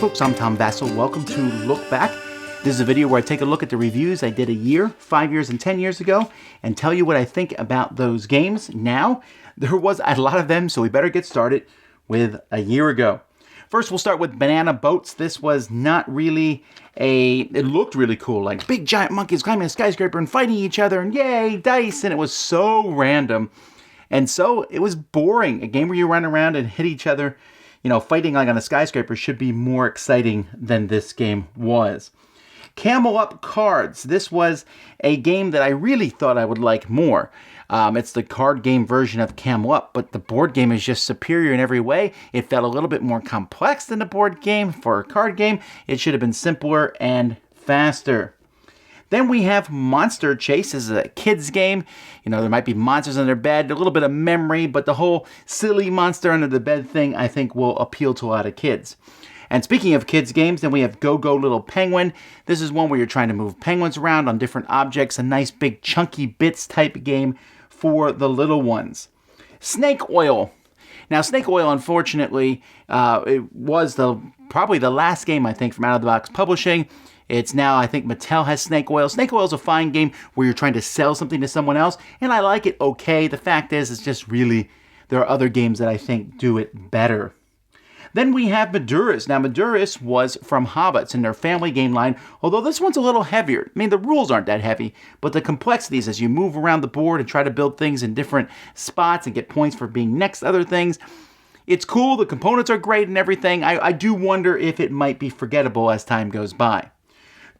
folks, I'm Tom Vasel. Welcome to Look Back. This is a video where I take a look at the reviews I did a year, 5 years, and 10 years ago, and tell you what I think about those games now. There was a lot of them, so we better get started with a year ago. First, we'll start with Banana Boats. This was not really it looked really cool, like big giant monkeys climbing a skyscraper and fighting each other, and yay, dice, and it was so random. And so it was boring. A game where you run around and hit each other, fighting like on a skyscraper should be more exciting than this game was. Camel Up Cards. This was a game that I really thought I would like more. It's the card game version of Camel Up, but the board game is just superior in every way. It felt a little bit more complex than the board game. For a card game, it should have been simpler and faster. Then we have Monster Chase. This is a kid's game. There might be monsters under bed, a little bit of memory, but the whole silly monster under the bed thing, I think, will appeal to a lot of kids. And speaking of kids' games, then we have Gogo Little Penguin. This is one where you're trying to move penguins around on different objects. A nice big chunky bits type game for the little ones. Snake Oil. Now, Snake Oil, unfortunately, it was probably the last game, I think, from Out of the Box Publishing. It's now, I think, Mattel has Snake Oil. Snake Oil is a fine game where you're trying to sell something to someone else, and I like it okay. The fact is, it's just really, there are other games that I think do it better. Then we have Maduris. Now, Maduris was from Hobbits in their family game line, although this one's a little heavier. I mean, the rules aren't that heavy, but the complexities as you move around the board and try to build things in different spots and get points for being next to other things, it's cool. The components are great and everything. I do wonder if it might be forgettable as time goes by.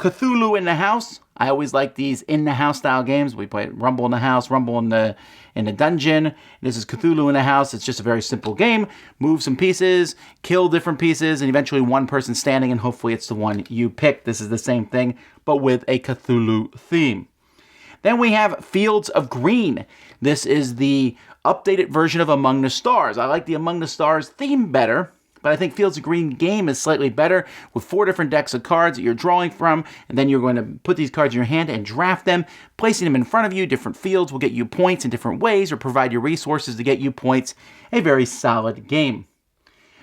Cthulhu in the House. I always like these in-the-house style games. We play Rumble in the House, Rumble in the Dungeon. This is Cthulhu in the House. It's just a very simple game. Move some pieces, kill different pieces, and eventually one person standing, and hopefully it's the one you pick. This is the same thing, but with a Cthulhu theme. Then we have Fields of Green. This is the updated version of Among the Stars. I like the Among the Stars theme better, but I think Fields of Green game is slightly better with 4 different decks of cards that you're drawing from, and then you're going to put these cards in your hand and draft them. Placing them in front of you, different fields will get you points in different ways or provide you resources to get you points. A very solid game.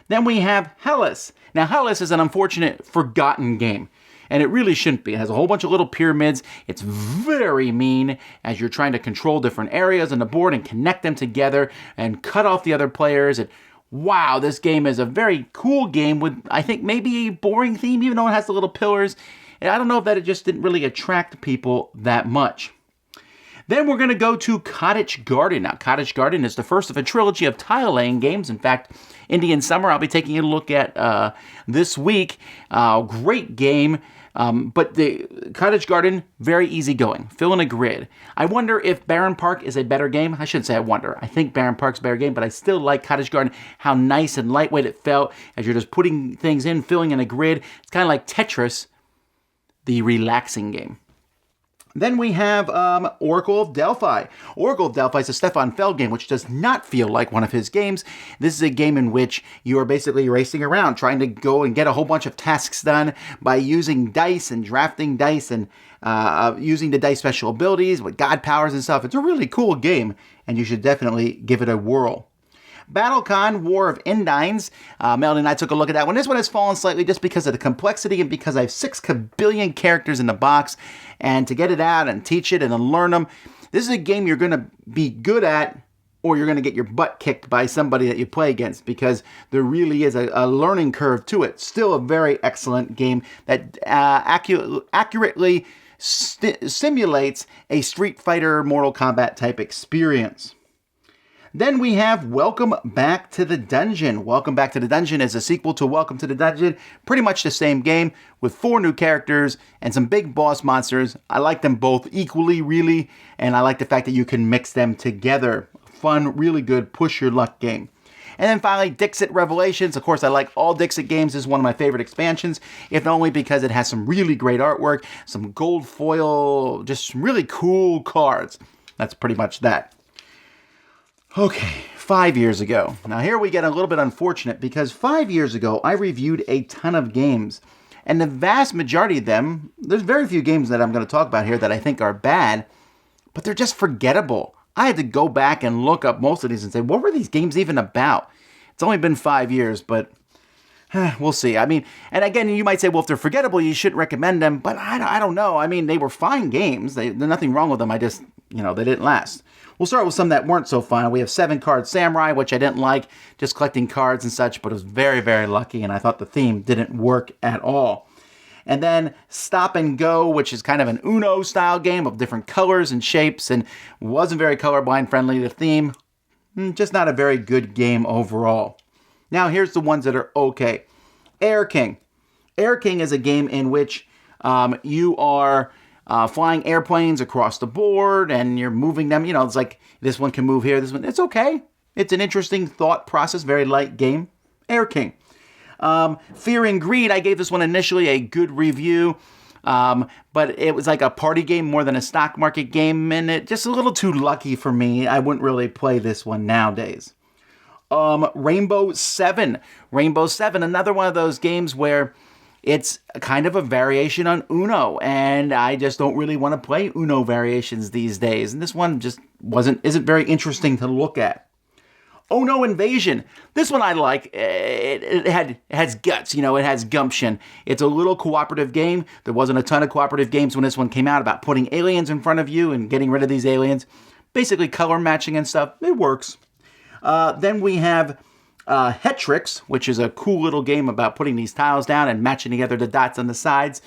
Then we have Helis. Now, Helis is an unfortunate forgotten game, and it really shouldn't be. It has a whole bunch of little pyramids. It's very mean as you're trying to control different areas on the board and connect them together and cut off the other players. Wow, this game is a very cool game with, I think, maybe a boring theme, even though it has the little pillars. And I don't know if that it just didn't really attract people that much. Then we're going to go to Cottage Garden. Now, Cottage Garden is the first of a trilogy of tile-laying games. In fact, Indian Summer, I'll be taking a look at this week. Great game. But the Cottage Garden, very easygoing. Fill in a grid. I wonder if Barren Park is a better game. I shouldn't say I wonder. I think Barren Park's a better game, but I still like Cottage Garden, how nice and lightweight it felt as you're just putting things in, filling in a grid. It's kind of like Tetris, the relaxing game. Then we have Oracle of Delphi. Oracle of Delphi is a Stefan Feld game, which does not feel like one of his games. This is a game in which you are basically racing around, trying to go and get a whole bunch of tasks done by using dice and drafting dice and using the dice special abilities with god powers and stuff. It's a really cool game, and you should definitely give it a whirl. BattleCon War of Endines. Meld and I took a look at that one. This one has fallen slightly just because of the complexity and because I have 6 kabillion characters in the box. And to get it out and teach it and then learn them, this is a game you're going to be good at or you're going to get your butt kicked by somebody that you play against because there really is a learning curve to it. Still a very excellent game that accurately simulates a Street Fighter Mortal Kombat type experience. Then we have Welcome Back to the Dungeon. Welcome Back to the Dungeon is a sequel to Welcome to the Dungeon. Pretty much the same game with 4 new characters and some big boss monsters. I like them both equally, really, and I like the fact that you can mix them together. Fun, really good push your luck game. And then finally, Dixit Revelations. Of course, I like all Dixit games. This is one of my favorite expansions, if only because it has some really great artwork, some gold foil, just really cool cards. That's pretty much that. Okay, 5 years ago. Now here we get a little bit unfortunate because 5 years ago I reviewed a ton of games. And the vast majority of them, there's very few games that I'm going to talk about here that I think are bad, but they're just forgettable. I had to go back and look up most of these and say, what were these games even about? It's only been 5 years, but We'll see. I mean, and again, you might say, well, if they're forgettable, you shouldn't recommend them. But I don't know. I mean, they were fine games. There's nothing wrong with them. I just, they didn't last. We'll start with some that weren't so fun. We have 7-Card Samurai, which I didn't like, just collecting cards and such, but it was very, very lucky, and I thought the theme didn't work at all. And then Stop and Go, which is kind of an Uno-style game of different colors and shapes, and wasn't very colorblind friendly. The theme, just not a very good game overall. Now, here's the ones that are okay. Err King. Err King is a game in which you are flying airplanes across the board and you're moving them. It's like this one can move here, this one. It's okay. It's an interesting thought process, very light game. Err King. Fear and Greed, I gave this one initially a good review, but it was like a party game more than a stock market game, and it just a little too lucky for me. I wouldn't really play this one nowadays. Rainbow 7. Rainbow 7, another one of those games where it's kind of a variation on Uno, and I just don't really want to play Uno variations these days. And this one just isn't very interesting to look at. Oh No Invasion. This one I like. It has guts, it has gumption. It's a little cooperative game. There wasn't a ton of cooperative games when this one came out about putting aliens in front of you and getting rid of these aliens. Basically color matching and stuff. It works. Then we have Hetrick, which is a cool little game about putting these tiles down and matching together the dots on the sides.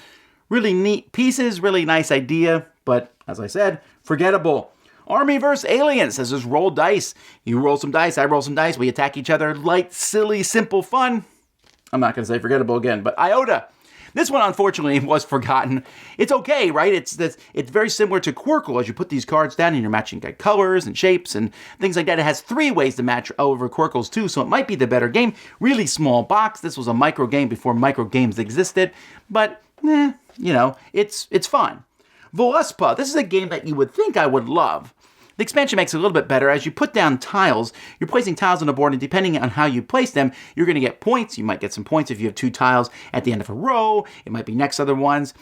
Really neat pieces, really nice idea, but as I said, forgettable. Army vs. Aliens. This is roll dice. You roll some dice, I roll some dice, we attack each other. Light, silly, simple fun. I'm not going to say forgettable again, but Iota. This one, unfortunately, was forgotten. It's okay, right? It's very similar to Quirkle as you put these cards down and you're matching colors and shapes and things like that. It has 3 ways to match over Quirkles too, so it might be the better game. Really small box. This was a micro game before micro games existed, but it's fun. Voluspa. This is a game that you would think I would love. The expansion makes it a little bit better. As you put down tiles, you're placing tiles on the board, and depending on how you place them, you're going to get points. You might get some points if you have 2 tiles at the end of a row. It might be next to other ones.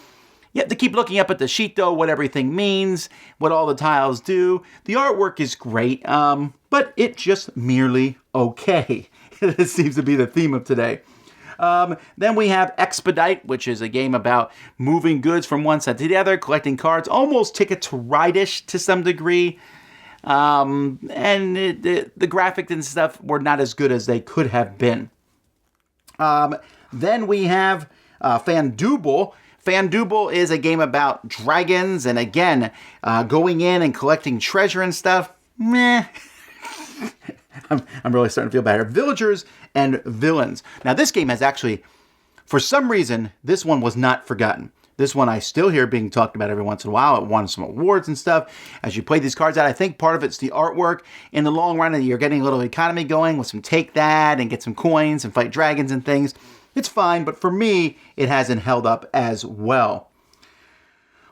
You have to keep looking up at the sheet, though, what everything means, what all the tiles do. The artwork is great, but it's just merely okay. This seems to be the theme of today. Then we have Expedite, which is a game about moving goods from one side to the other, collecting cards, almost Ticket to Ride-ish to some degree. And the graphics and stuff were not as good as they could have been. Then we have Fandooble. Fandooble is a game about dragons, and again, going in and collecting treasure and stuff. Meh. I'm really starting to feel better. Villagers and Villains. Now, this game has actually, for some reason, this one was not forgotten. This one I still hear being talked about every once in a while. It won some awards and stuff. As you play these cards out, I think part of it's the artwork. In the long run, you're getting a little economy going with some take that and get some coins and fight dragons and things. It's fine, but for me, it hasn't held up as well.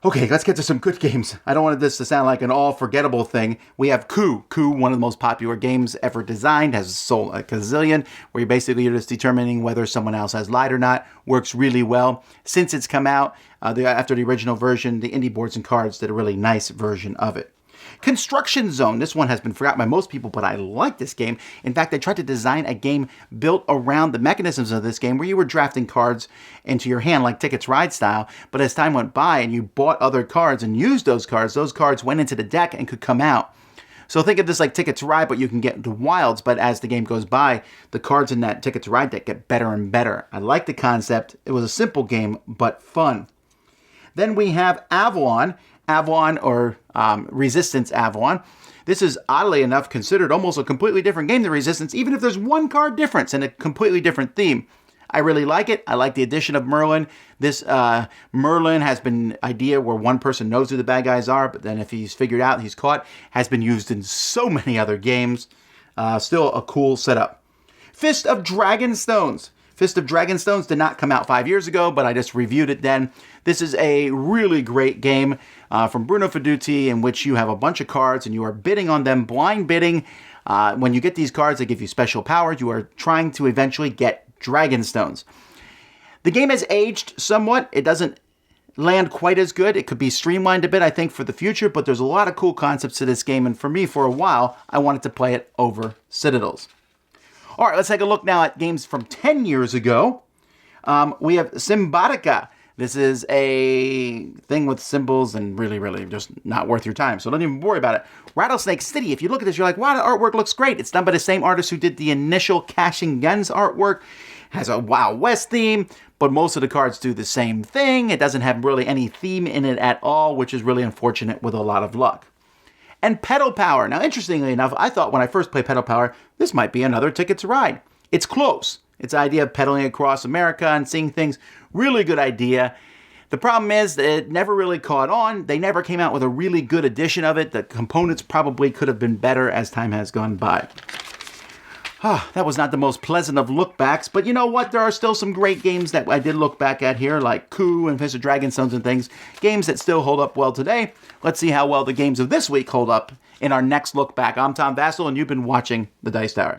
Okay, let's get to some good games. I don't want this to sound like an all-forgettable thing. We have Coup. Coup, one of the most popular games ever designed, has sold a gazillion, where you're just determining whether someone else has lied or not. Works really well. Since it's come out, after the original version, the Indie Boards and Cards did a really nice version of it. Construction Zone. This one has been forgotten by most people, but I like this game. In fact, I tried to design a game built around the mechanisms of this game where you were drafting cards into your hand like Tickets Ride style, but as time went by and you bought other cards and used those cards went into the deck and could come out. So think of this like Ticket to Ride, but you can get into wilds, but as the game goes by, the cards in that Ticket to Ride deck get better and better. I like the concept. It was a simple game, but fun. Then we have Avalon. Avalon, or Resistance Avalon. This is, oddly enough, considered almost a completely different game than Resistance, even if there's one card difference and a completely different theme. I really like it. I like the addition of Merlin. This Merlin has been an idea where one person knows who the bad guys are, but then if he's figured out he's caught, has been used in so many other games. Still a cool setup. Fist of Dragonstones. Fist of Dragonstones did not come out 5 years ago, but I just reviewed it then. This is a really great game from Bruno Fedduti in which you have a bunch of cards and you are bidding on them, blind bidding. When you get these cards, they give you special powers. You are trying to eventually get Dragonstones. The game has aged somewhat. It doesn't land quite as good. It could be streamlined a bit, I think, for the future, but there's a lot of cool concepts to this game, and for me, for a while, I wanted to play it over Citadels. All right, let's take a look now at games from 10 years ago. We have Simbataka. This is a thing with symbols and really just not worth your time. So don't even worry about it. Rattlesnake City. If you look at this, you're like, wow, the artwork looks great. It's done by the same artist who did the initial Cashing Guns artwork. Has a Wild West theme, but most of the cards do the same thing. It doesn't have really any theme in it at all, which is really unfortunate with a lot of luck. And Pedal Power. Now, interestingly enough, I thought when I first played Pedal Power, this might be another Ticket to Ride. It's close. It's the idea of pedaling across America and seeing things. Really good idea. The problem is that it never really caught on. They never came out with a really good edition of it. The components probably could have been better as time has gone by. That was not the most pleasant of look-backs, but you know what? There are still some great games that I did look back at here, like Coup and Fist of Dragonstones and things. Games that still hold up well today. Let's see how well the games of this week hold up in our next look back. I'm Tom Vasel, and you've been watching The Dice Tower.